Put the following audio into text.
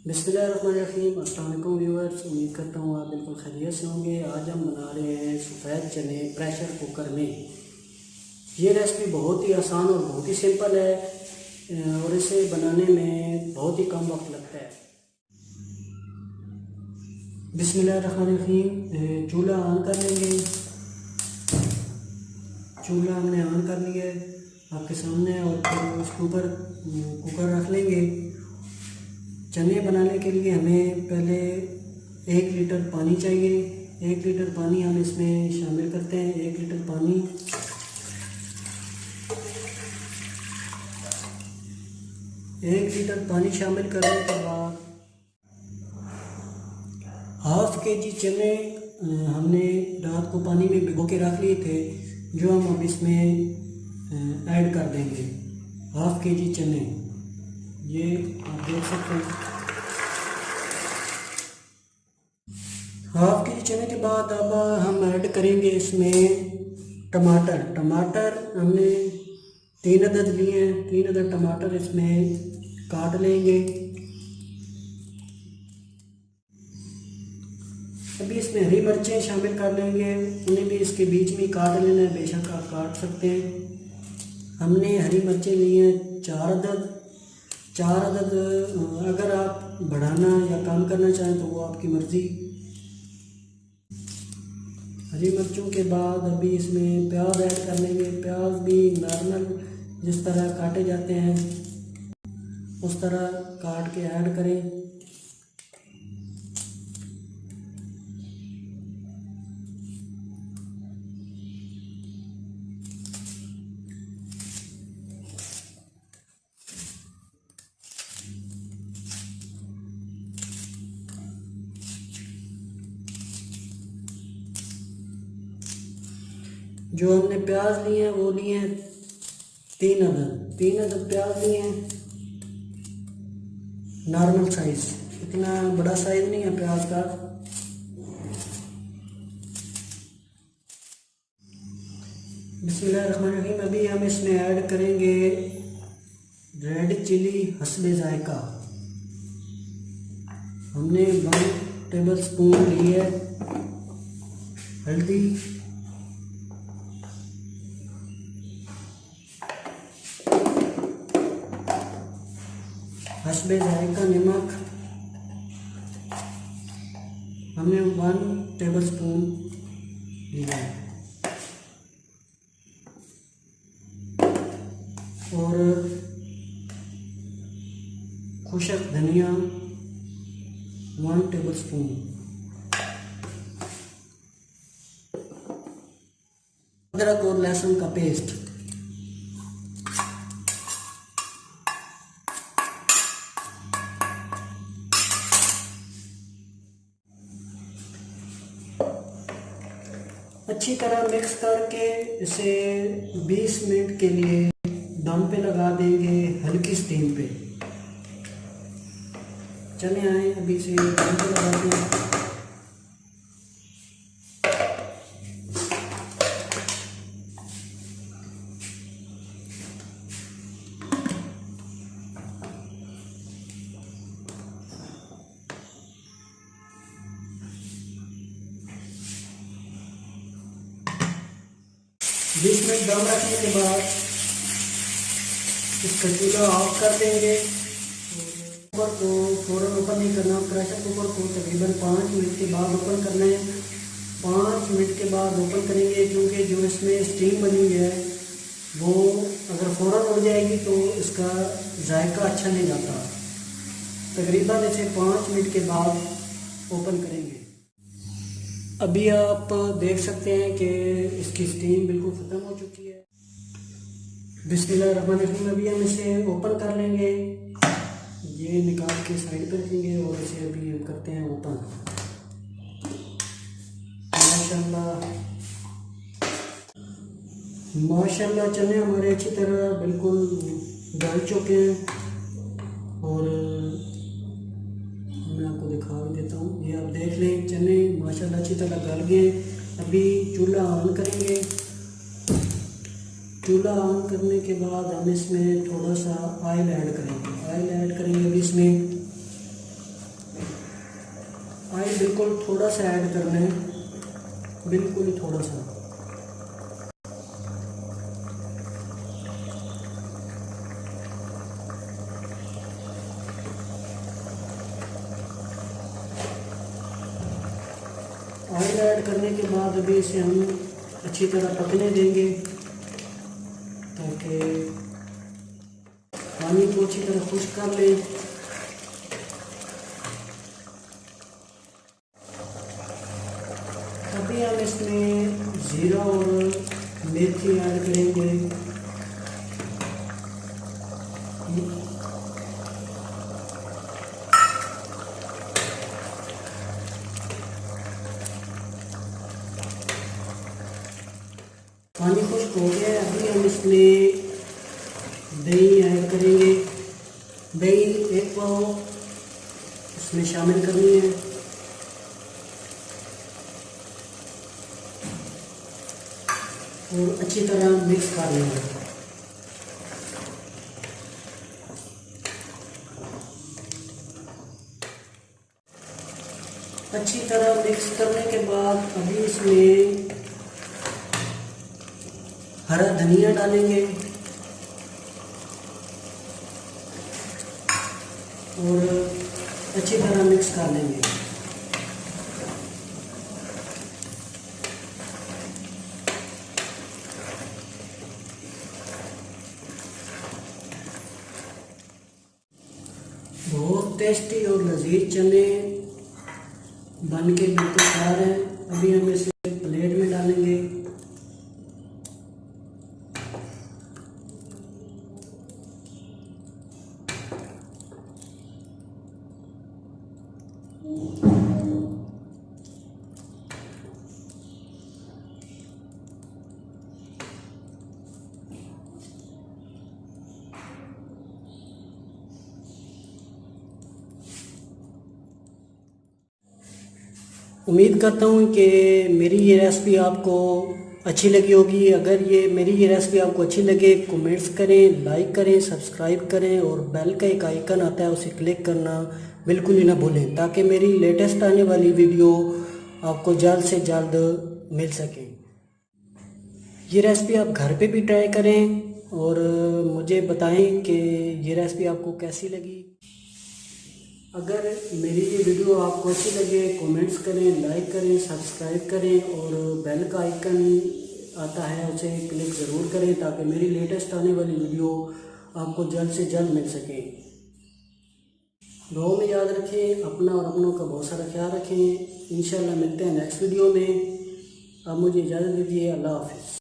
बिस्मिल्लाहिर्रहमानिर्रहीम। अस्सलाम वालेकुम व्यूअर्स, उम्मीद करता हूँ आप बिल्कुल खैरियत से होंगे। आज हम बना रहे हैं सफ़ेद चने प्रेशर कुकर में। ये रेसिपी बहुत ही आसान और बहुत ही सिंपल है और इसे बनाने में बहुत ही कम वक्त लगता है। बिस्मिल्लाहिर्रहमानिर्रहीम। चूल्हा ऑन कर लेंगे। चूल्हा हमने ऑन कर लिया है आपके सामने, और फिर उसके ऊपर कुकर रख लेंगे। चने बनाने के लिए हमें पहले 1 लीटर पानी चाहिए। 1 लीटर पानी हम इसमें शामिल करते हैं। 1 लीटर पानी, एक लीटर पानी शामिल करने के बाद ½ kg चने हमने रात को पानी में भिगो के रख लिए थे, जो हम अब इसमें ऐड कर देंगे। ½ kg चने, ये आप देख सकते हैं। ½ kg चने के बाद अब हम ऐड करेंगे इसमें टमाटर हमने 3 अदद लिए हैं। 3 अदद टमाटर इसमें काट लेंगे। अभी इसमें हरी मिर्चें शामिल कर लेंगे, उन्हें भी इसके बीच में काट लेना है, बेशक आप काट सकते हैं। हमने हरी मिर्चें ली हैं 4 अदद। 4 अदद अगर आप बढ़ाना या कम करना चाहें तो वो आपकी मर्ज़ी। हरी मिर्चों के बाद अभी इसमें प्याज ऐड कर लेंगे। प्याज भी नॉर्मल जिस तरह काटे जाते हैं उस तरह काट के ऐड करें। जो हमने प्याज लिए हैं वो लिए हैं 3 अदद। 3 अदद प्याज लिए हैं, नॉर्मल साइज, इतना बड़ा साइज नहीं है प्याज का। बिस्मिल्लाहिर्रहमानिर्रहीम। अभी हम इसमें ऐड करेंगे रेड चिली हस्बे जायका। हमने 1 टेबल स्पून ली है हल्दी, हस्बे जायका नमक हमने 1 टेबल स्पून लिया है, और खुशक धनिया 1 टेबल स्पून। अदरक और लहसुन का पेस्ट, अच्छी तरह मिक्स करके इसे 20 मिनट के लिए दम पे लगा देंगे, हल्की स्टीम पे। चले आए अभी इसे दम पे लगाते हैं। बीस मिनट दम रखने के बाद इसका चूल्हा ऑफ कर देंगे। कुकर को फ़ौरन ओपन नहीं करना, प्रेशर कुकर को तकरीबन 5 मिनट के बाद ओपन करना है। 5 मिनट के बाद ओपन करेंगे, क्योंकि जो इसमें स्टीम बनी हुई है वो अगर फ़ौरन उड़ जाएगी तो इसका जायका अच्छा नहीं जाता। तकरीबन इसे 5 मिनट के बाद ओपन करेंगे। अभी आप देख सकते हैं कि इसकी स्टीम बिल्कुल ख़त्म हो चुकी है। बिस्मिल्लाहिर्रहमानिर्रहीम। अभी हम इसे ओपन कर लेंगे, ये निकाल के साइड पर रखेंगे और इसे अभी हम करते हैं ओपन। माशाल्लाह चने हमारे अच्छी तरह बिल्कुल गल चुके हैं, और मैं आपको दिखा देता हूँ। ये आप देख लें, चने माशाल्लाह अच्छी तरह गल गए। अभी चूल्हा ऑन करेंगे। चूल्हा ऑन करने के बाद हम इसमें थोड़ा सा ऑयल ऐड करेंगे। ऑयल ऐड करेंगे अभी इसमें ऑयल बिल्कुल थोड़ा सा ऐड करना है, बिल्कुल ही थोड़ा सा। ऑयल ऐड करने के बाद अभी इसे हम अच्छी तरह पकने देंगे ताकि पानी को अच्छी तरह खुश्क कर लें। अभी हम इसमें जीरा और मेथी ऐड करेंगे। पानी खुश्क हो गया है, अभी हम इसमें दही ऐड करेंगे। दही एक पाव इसमें शामिल करनी है और अच्छी तरह मिक्स कर लेंगे। अच्छी तरह मिक्स करने के बाद अभी इसमें हरा धनिया डालेंगे और अच्छी तरह मिक्स कर लेंगे। बहुत टेस्टी और लजीज चने बन के बिल्कुल तैयार हैं। अभी हम इसे प्लेट में डालेंगे। उम्मीद करता हूँ कि मेरी ये रेसिपी आपको अच्छी लगी होगी। अगर मेरी ये रेसिपी आपको अच्छी लगे, कमेंट्स करें, लाइक करें, सब्सक्राइब करें और बेल का एक आइकन आता है उसे क्लिक करना बिल्कुल ही ना भूलें ताकि मेरी लेटेस्ट आने वाली वीडियो आपको जल्द से जल्द मिल सके। ये रेसिपी आप घर पे भी ट्राई करें और मुझे बताएं कि ये रेसिपी आपको कैसी लगी। अगर मेरी ये वीडियो आपको अच्छी लगे, कमेंट्स करें, लाइक करें, सब्सक्राइब करें और बेल का आइकन आता है उसे क्लिक ज़रूर करें ताकि मेरी लेटेस्ट आने वाली वीडियो आपको जल्द से जल्द मिल सके। दुआ में याद रखें, अपना और अपनों का बहुत सारा ख्याल रखें। इंशाल्लाह मिलते हैं नेक्स्ट वीडियो में। अब मुझे इजाज़त दीजिए। अल्लाह हाफ़िज़।